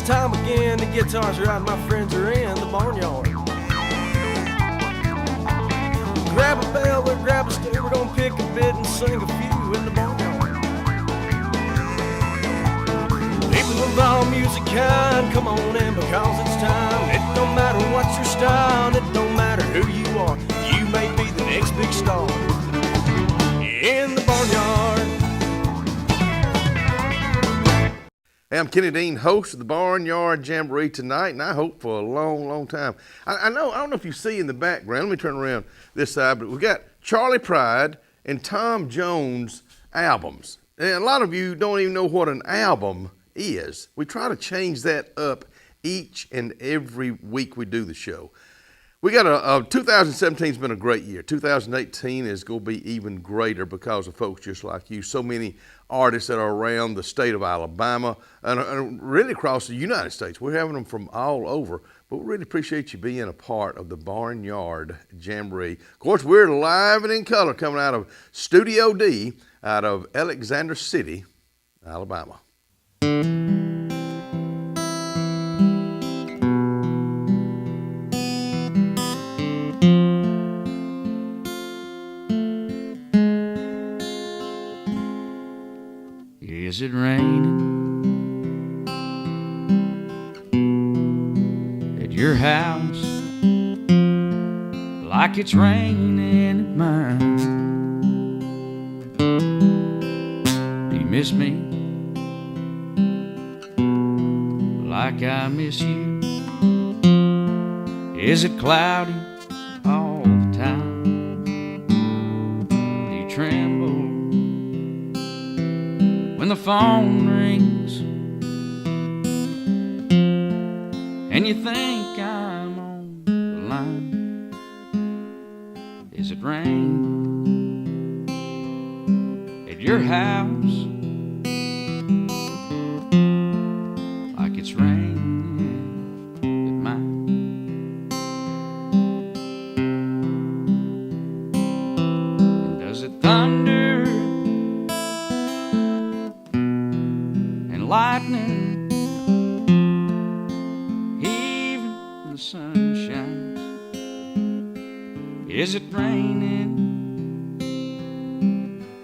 time again, the guitar's right, my friends are in the barnyard. Grab a bell or grab a stick, we're gonna pick a bit and sing a few in the barnyard. People of all music kind, come on in because it's time. It don't matter what's your style, it don't matter who you are. You may be the next big star in the barnyard. Hey, I'm Kenny Dean, host of the Barnyard Jamboree tonight, and I hope for a long, long time. I don't know if you see in the background, let me turn around this side, but we've got Charlie Pride and Tom Jones albums. And a lot of you don't even know what an album is. We try to change that up each and every week we do the show. We got 2017's been a great year. 2018 is going to be even greater because of folks just like you. So many artists that are around the state of Alabama and really across the United States. We're having them from all over, but we really appreciate you being a part of the Barnyard Jamboree. Of course, we're live and in color coming out of Studio D out of Alexander City, Alabama. Is it raining at your house like it's raining at mine? Do you miss me like I miss you? Is it cloudy all the time? Do you tremble when the phone rings and you think I'm on the line? Is it rain at your house like it's raining at mine? And does it thunder lightning even when the sun shines? Is it raining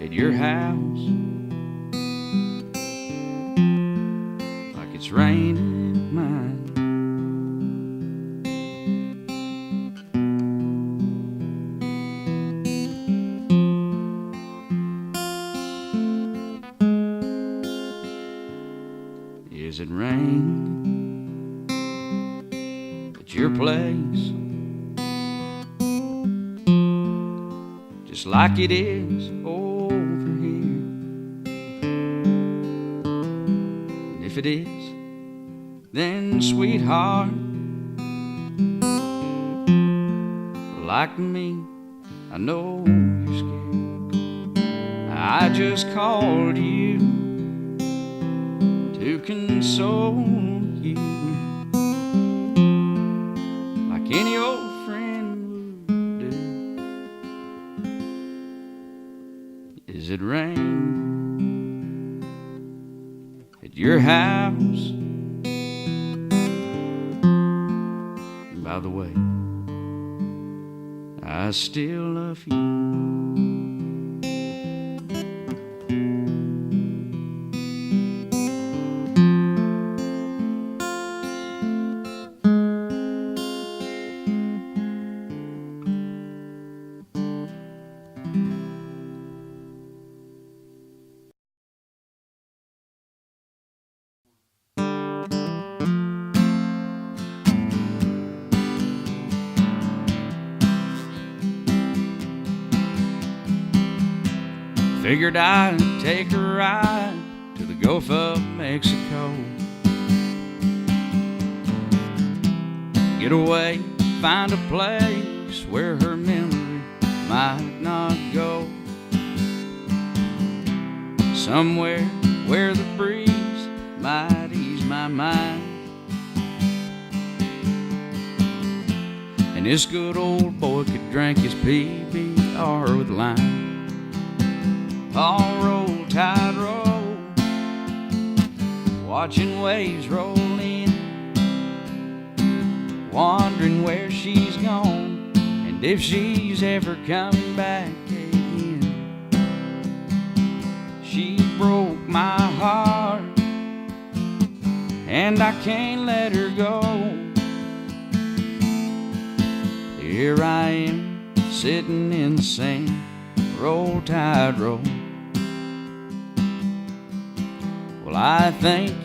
at your house like it's raining at mine? Is it rain at your place just like it is over here? And if it is, then sweetheart, like me, I know you're scared. I just called you to console you like any old friend would do. Is it rain at your house? And by the way, I still love you. Figured I'd take a ride to the Gulf of Mexico. Get away, find a place where her memory might not go. Somewhere where the breeze might ease my mind. And this good old boy could drink his PBR with lime. All roll, tide roll, watching waves roll in wondering where she's gone and if she's ever coming back again. She broke my heart and I can't let her go. Here I am sitting in the sand, roll tide roll. Well, I think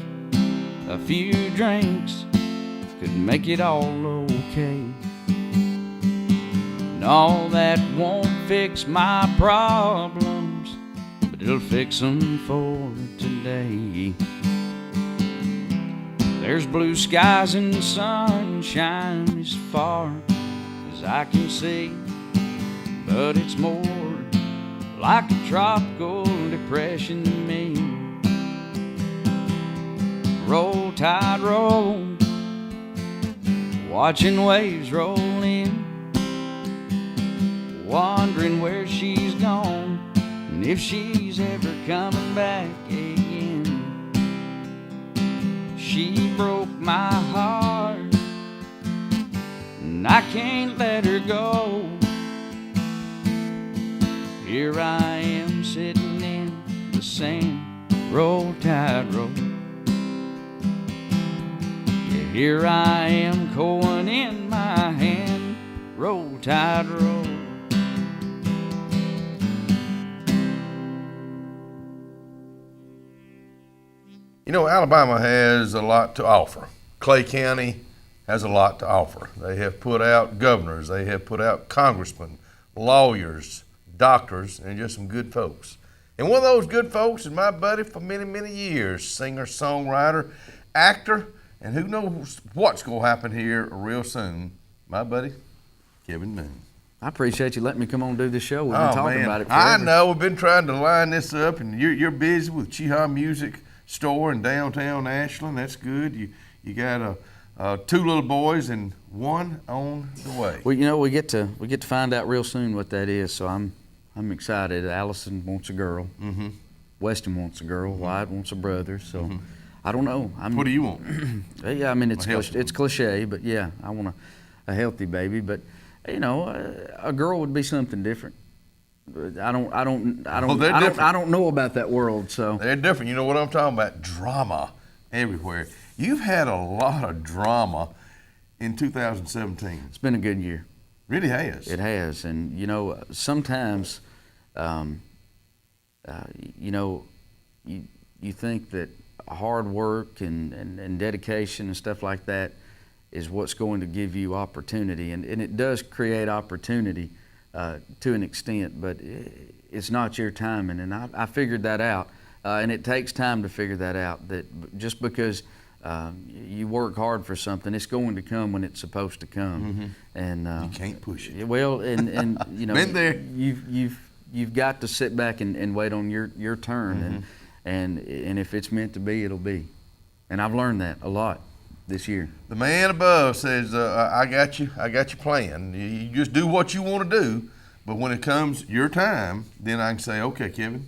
a few drinks could make it all okay. No, that won't fix my problems, but it'll fix them for today. There's blue skies and sunshine as far as I can see, but it's more like a tropical depression to me. Roll tide roll, watching waves roll in, wondering where she's gone and if she's ever coming back again. She broke my heart and I can't let her go. Here I am sitting in the sand, roll tide roll. Yeah, here I am, coin in my hand, roll tide roll. You know, Alabama has a lot to offer. Clay County has a lot to offer. They have put out governors, they have put out congressmen, lawyers, doctors, and just some good folks. And one of those good folks is my buddy for many, many years, singer, songwriter, actor, and who knows what's going to happen here real soon, my buddy, Kevin Moon. I appreciate you letting me come on and do this show. We've been talking about it forever. I know, we've been trying to line this up, and you're busy with Cheehaw Music Store in downtown Ashland. That's good. You got two little boys and one on the way. Well, you know, we get to find out real soon what that is. So I'm excited. Allison wants a girl. Mm-hmm. Weston wants a girl. Mm-hmm. Wyatt wants a brother. So mm-hmm. I don't know. What do you want? Yeah, I mean it's cliche, but yeah, I want a healthy baby. But you know, a girl would be something different. I don't know about that world, so they're different. You know what I'm talking about? Drama everywhere. You've had a lot of drama in 2017. It's been a good year. Really has. It has, and you know, sometimes, you know, you think that hard work and dedication and stuff like that is what's going to give you opportunity, and it does create opportunity. To an extent, but it's not your timing, and I figured that out, and it takes time to figure that out, that just because you work hard for something, it's going to come when it's supposed to come. Mm-hmm. And you can't push it. Well, and you know, been there. You've got to sit back and wait on your turn, mm-hmm. and if it's meant to be, it'll be, and I've learned that a lot this year. The man above says, I got you planned. You just do what you want to do, but when it comes your time, then I can say, okay, Kevin,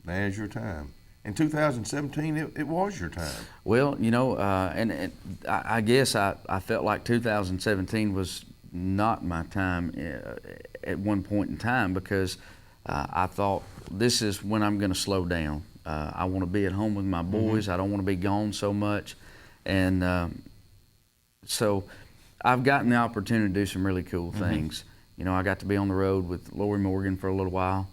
now's your time. In 2017, it was your time. Well, you know, and I guess I felt like 2017 was not my time at one point in time, because I thought this is when I'm going to slow down. I want to be at home with my boys. Mm-hmm. I don't want to be gone so much. And so I've gotten the opportunity to do some really cool things. Mm-hmm. You know, I got to be on the road with Lori Morgan for a little while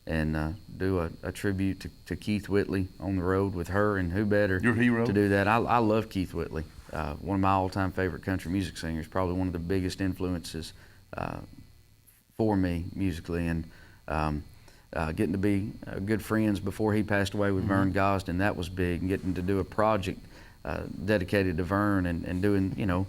and do a tribute to Keith Whitley on the road with her, and who better Your hero. To do that. I love Keith Whitley, one of my all-time favorite country music singers, probably one of the biggest influences for me musically. And getting to be good friends before he passed away with Vern Gosden, that was big. And getting to do a project dedicated to Vern and doing, you know,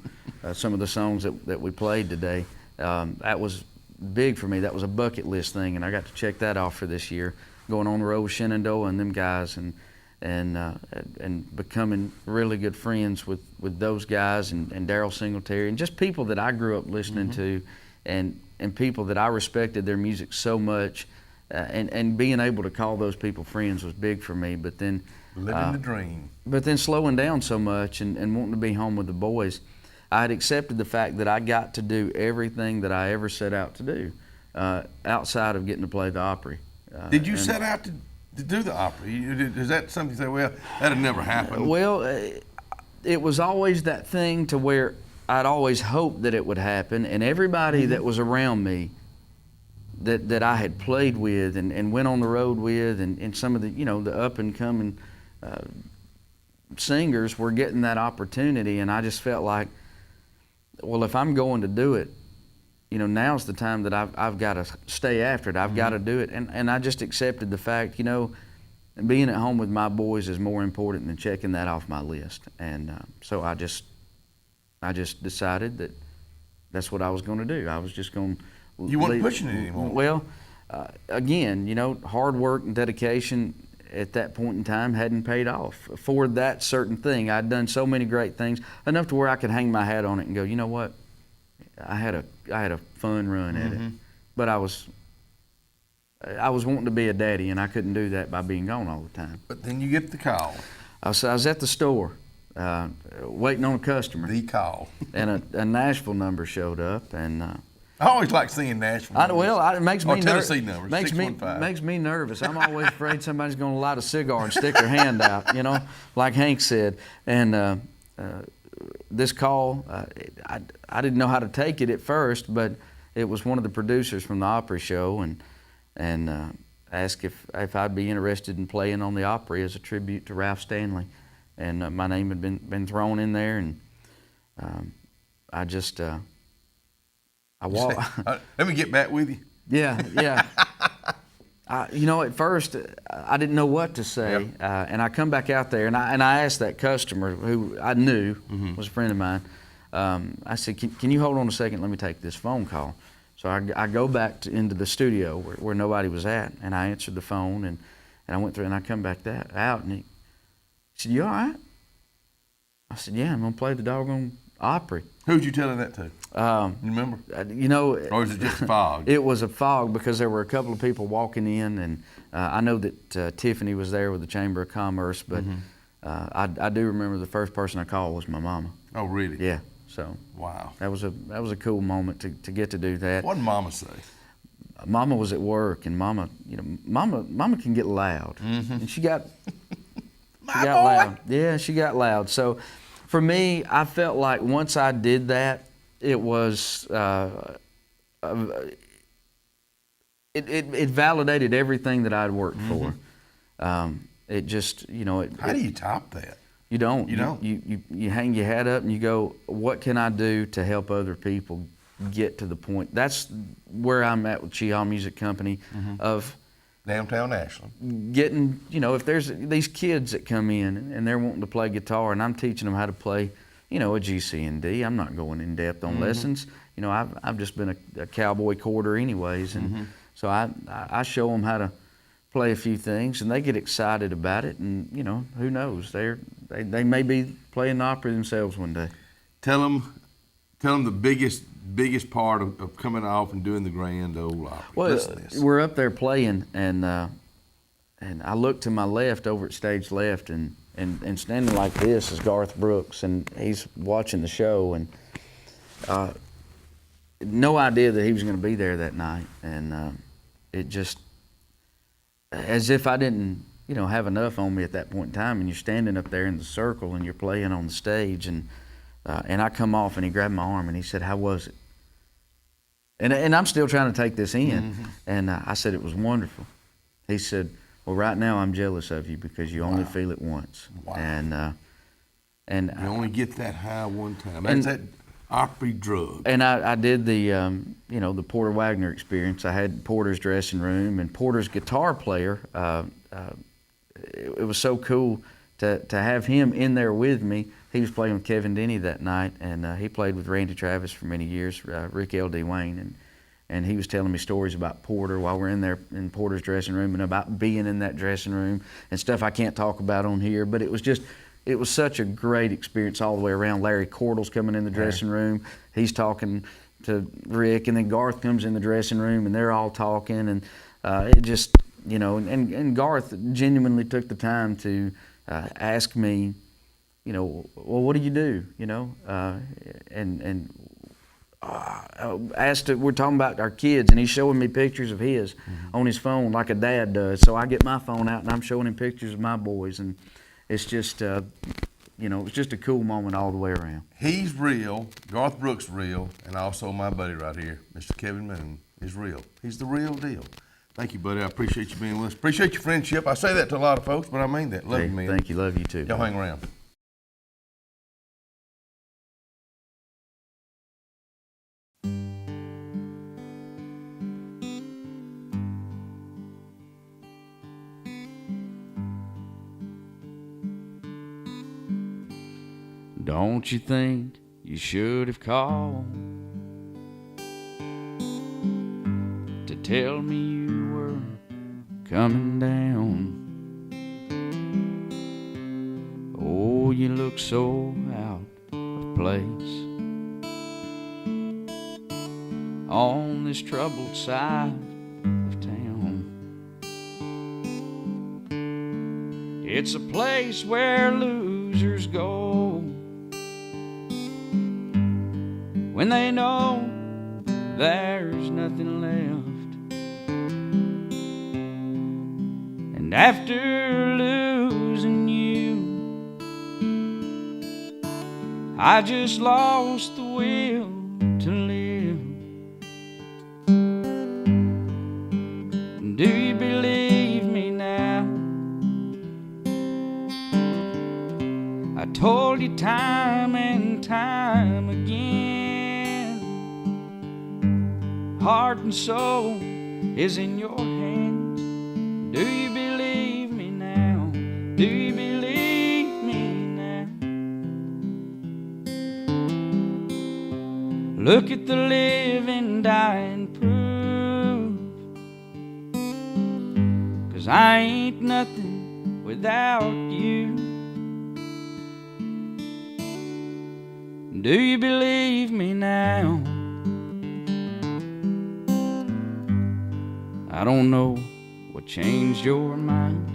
some of the songs that we played today. That was big for me. That was a bucket list thing, and I got to check that off for this year. Going on the road with Shenandoah and them guys, and becoming really good friends with those guys and Daryl Singletary, and just people that I grew up listening to, and people that I respected their music so much, and being able to call those people friends was big for me. But then living the dream. But then slowing down so much and wanting to be home with the boys, I had accepted the fact that I got to do everything that I ever set out to do outside of getting to play the Opry. Did you set out to do the Opry? Is that something you say, well, that'll never happen? Well, it was always that thing to where I'd always hoped that it would happen, and everybody that was around me that I had played with and went on the road with, and some of the, the up and coming singers were getting that opportunity, and I just felt like, well, if I'm going to do it, now's the time that I've got to stay after it. I've got to do it, and I just accepted the fact, being at home with my boys is more important than checking that off my list, and so I just decided that that's what I was going to do. I was just going to. You weren't pushing it anymore. Well, again, hard work and dedication at that point in time hadn't paid off for that certain thing. I'd done so many great things, enough to where I could hang my hat on it and go, you know what? I had a fun run at it, but I was wanting to be a daddy, and I couldn't do that by being gone all the time. But then you get the call. I was at the store waiting on a customer. The call. And a Nashville number showed up, and I always like seeing Nashville numbers. It makes me Tennessee numbers. Makes me nervous. I'm always afraid somebody's going to light a cigar and stick their hand out, like Hank said. And this call, I didn't know how to take it at first, but it was one of the producers from the Opry show, and asked if I'd be interested in playing on the Opry as a tribute to Ralph Stanley. And my name had been thrown in there, and I just. Let me get back with you. Yeah. At first I didn't know what to say, and I come back out there, and I asked that customer who I knew was a friend of mine. I said, "Can you hold on a second? Let me take this phone call." So I go back into the studio where nobody was at, and I answered the phone, and I went through, and I come back out, and he said, "You all right?" I said, "Yeah, I'm gonna play the doggone Opry." Who'd you tell her that to? You remember? Or was it just a fog? It was a fog because there were a couple of people walking in, and I know that Tiffany was there with the Chamber of Commerce, but I do remember the first person I called was my mama. Oh, really? Yeah. So wow, that was a cool moment to get to do that. What did Mama say? Mama was at work, and Mama can get loud, and she got loud. Yeah, she got loud. So for me, I felt like once I did that, it was it validated everything that I'd worked for. It just How do you top that? You don't. You don't. You hang your hat up and you go, what can I do to help other people get to the point? That's where I'm at with Chi Music Company of downtown Ashland. Getting, if there's these kids that come in and they're wanting to play guitar, and I'm teaching them how to play, a G, C, and D. I'm not going in depth on lessons. I've just been a cowboy quarter anyways, and so I show them how to play a few things, and they get excited about it, and who knows, they may be playing the Opry themselves one day. Tell them the biggest part of coming off and doing the Grand Ole Opry. Well, we're up there playing, and I look to my left over at stage left, and standing like this is Garth Brooks, and he's watching the show, and no idea that he was going to be there that night, and it just, as if I didn't have enough on me at that point in time, and you're standing up there in the circle and you're playing on the stage, and I come off, and he grabbed my arm and he said, "How was it?" And I'm still trying to take this in, and I said, "It was wonderful." He said, "Well, right now I'm jealous of you because you only feel it once." Wow. And you only get that high one time. That's that Opry drug. And I did the the Porter Wagner experience. I had Porter's dressing room, and Porter's guitar player. It was so cool to have him in there with me. He was playing with Kevin Denny that night, and he played with Randy Travis for many years, Rick L.D. Wayne, and he was telling me stories about Porter while we're in there in Porter's dressing room, and about being in that dressing room and stuff I can't talk about on here, but it was such a great experience all the way around. Larry Cordell's coming in the dressing room. He's talking to Rick, and then Garth comes in the dressing room, and they're all talking, and it just, and Garth genuinely took the time to ask me you know, well, what do you do? You know, asked. We're talking about our kids, and he's showing me pictures of his on his phone, like a dad does. So I get my phone out, and I'm showing him pictures of my boys, and it's just, you know, it's just a cool moment all the way around. He's real. Garth Brooks real, and also my buddy right here, Mr. Kevin Moon, is real. He's the real deal. Thank you, buddy. I appreciate you being with us. Appreciate your friendship. I say that to a lot of folks, but I mean that. Love you, man. Thank you. Love you too. Y'all hang around. Don't you think you should have called to tell me you were coming down? Oh, you look so out of place on this troubled side of town. It's a place where losers go when they know there's nothing left. And after losing you, I just lost the will to live. Do you believe me now? I told you time and time again, heart and soul is in your hands. Do you believe me now? Do you believe me now? Look at the living, dying proof, 'cause I ain't nothing without you. Do you believe me now? I don't know what changed your mind,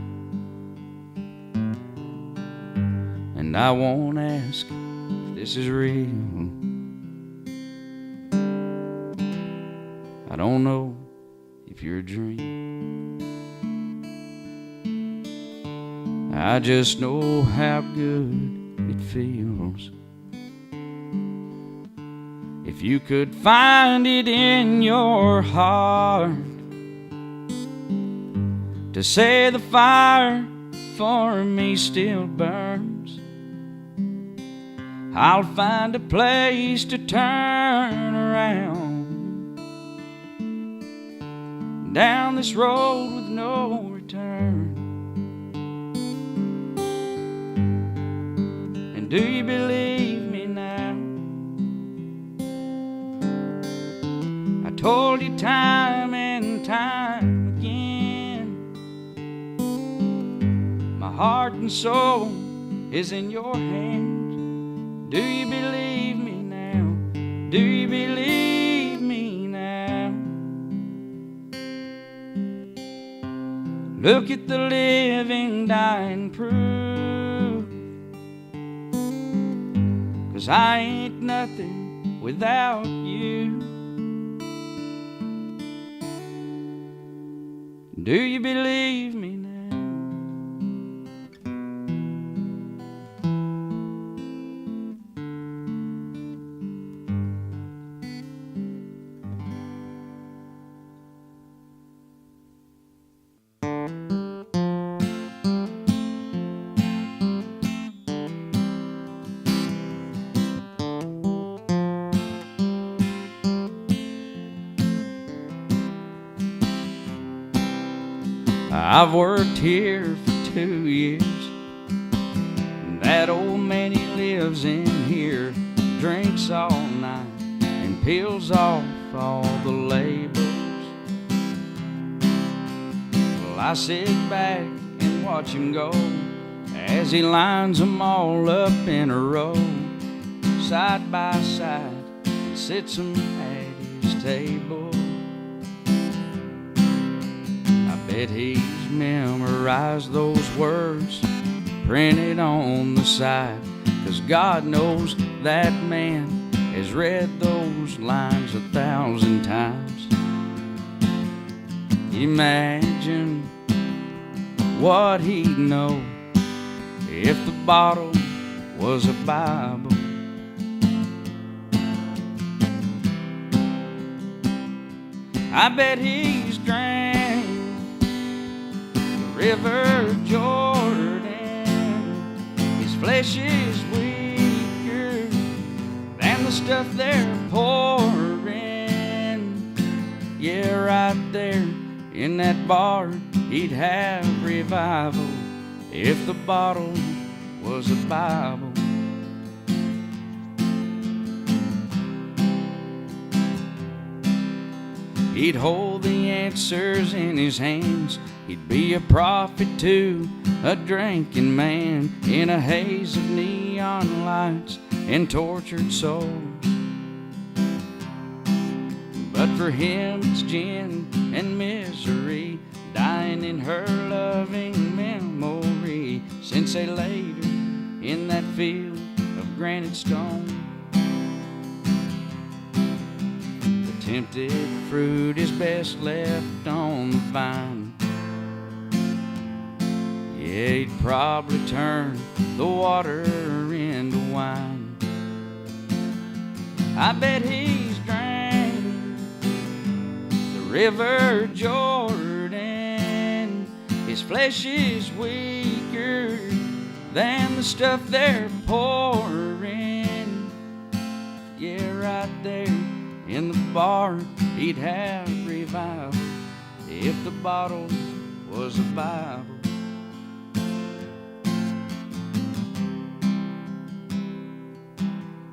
and I won't ask if this is real. I don't know if you're a dream. I just know how good it feels. If you could find it in your heart to say the fire for me still burns, I'll find a place to turn around, down this road with no return. And do you believe me now? I told you time and time again, my heart and soul is in your hands. Do you believe me now? Do you believe me now? Look at the living, dying proof, 'cause I ain't nothing without you. Do you believe me now? I've worked here for 2 years. That old man, he lives in here, drinks all night and peels off all the labels. Well, I sit back and watch him go as he lines them all up in a row, side by side, and sits them at his table. I bet he's memorized those words printed on the side 'cause God knows that man has read those lines 1,000 times. Imagine what he'd know if the bottle was a Bible. I bet he's drank the river Jordan. His flesh is weaker than the stuff they're pouring. Yeah, right there in that bar, he'd have revival if the bottle was a Bible. He'd hold the answers in his hands. He'd be a prophet to a drinking man in a haze of neon lights and tortured souls. But for him it's gin and misery, dying in her loving memory, since they laid her in that field of granite stone. The tempted fruit is best left on the vine. Yeah, he'd probably turn the water into wine. I bet he's drank the river Jordan. His flesh is weaker than the stuff they're pouring. Yeah, right there in the bar, he'd have revival if the bottle was a Bible.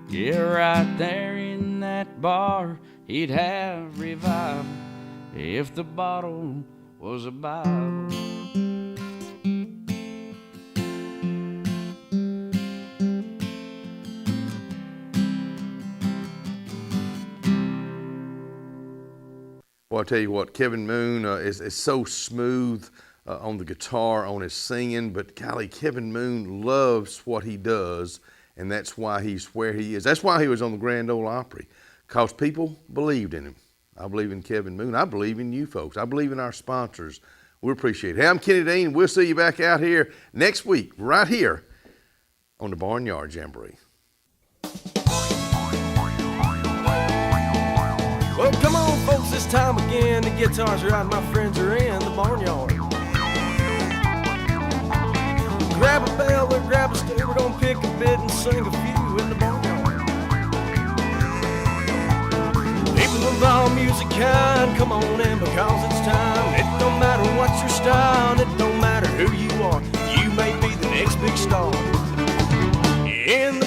Yeah, right there in that bar, he'd have revival if the bottle was a Bible. Well, I tell you what, Kevin Moon is so smooth on the guitar, on his singing, but golly, Kevin Moon loves what he does, and that's why he's where he is. That's why he was on the Grand Ole Opry, because people believed in him. I believe in Kevin Moon. I believe in you folks. I believe in our sponsors. We appreciate it. Hey, I'm Kenny Dean. We'll see you back out here next week, right here on the Barnyard Jamboree. Well, come on, folks, it's time again. The guitars are out, my friends are in the barnyard. Grab a bell or grab a stool, we're gonna pick a bit and sing a few in the barnyard. People of all music kind, come on in because it's time. It don't matter what's your style, it don't matter who you are. You may be the next big star in the